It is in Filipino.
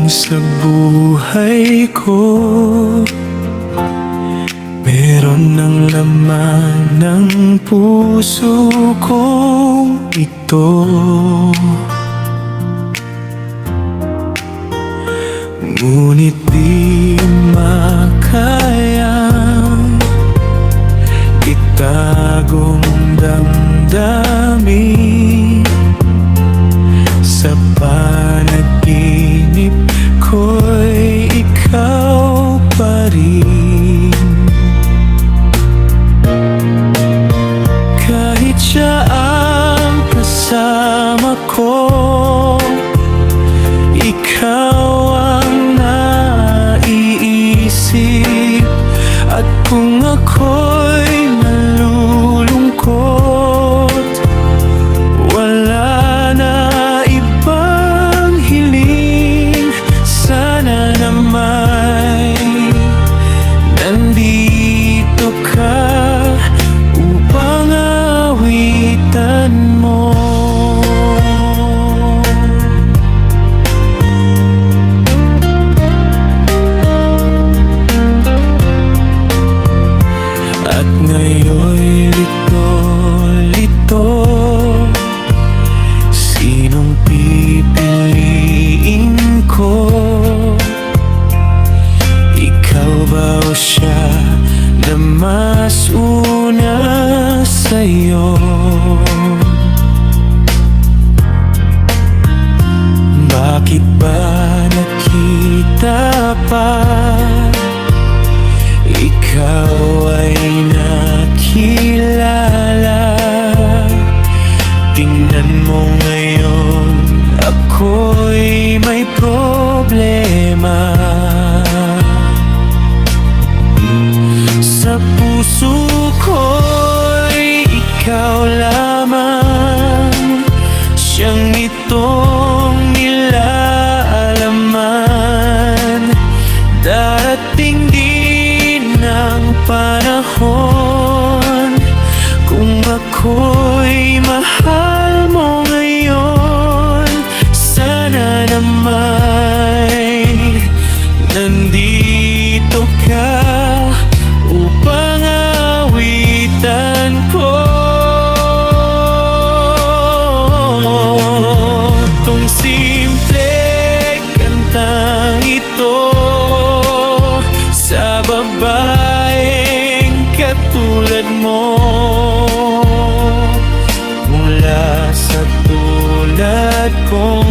sa buhay ko, meron ng laman ng puso kong ito. Ngunit di makayang itagong damdamin. Sa panaginip ko'y ikaw pa rin. Kahit siya ang kasama ko, ikaw ang naiisip. At kung ako'y nalulungkot, wala na ibang hiling. Sana na may nandito ka upang awitan mo. At ngayon'y lito-lito, sinong pipiliin ko? Ikaw ba o siya na mas una sa'yo? Bakit ba nakita pa ikaw ay nakilala? Tingnan mo ngayon, ako'y may problema. Sa puso ko'y ikaw lamang, siyang itong nilalaman. Darating din ang panahon kung ako'y mahal mo ngayon. Sana na may nandito ka upang awitan ko. Itong simple kantang ito sa babaeng katulad mo, mula sa tulad ko.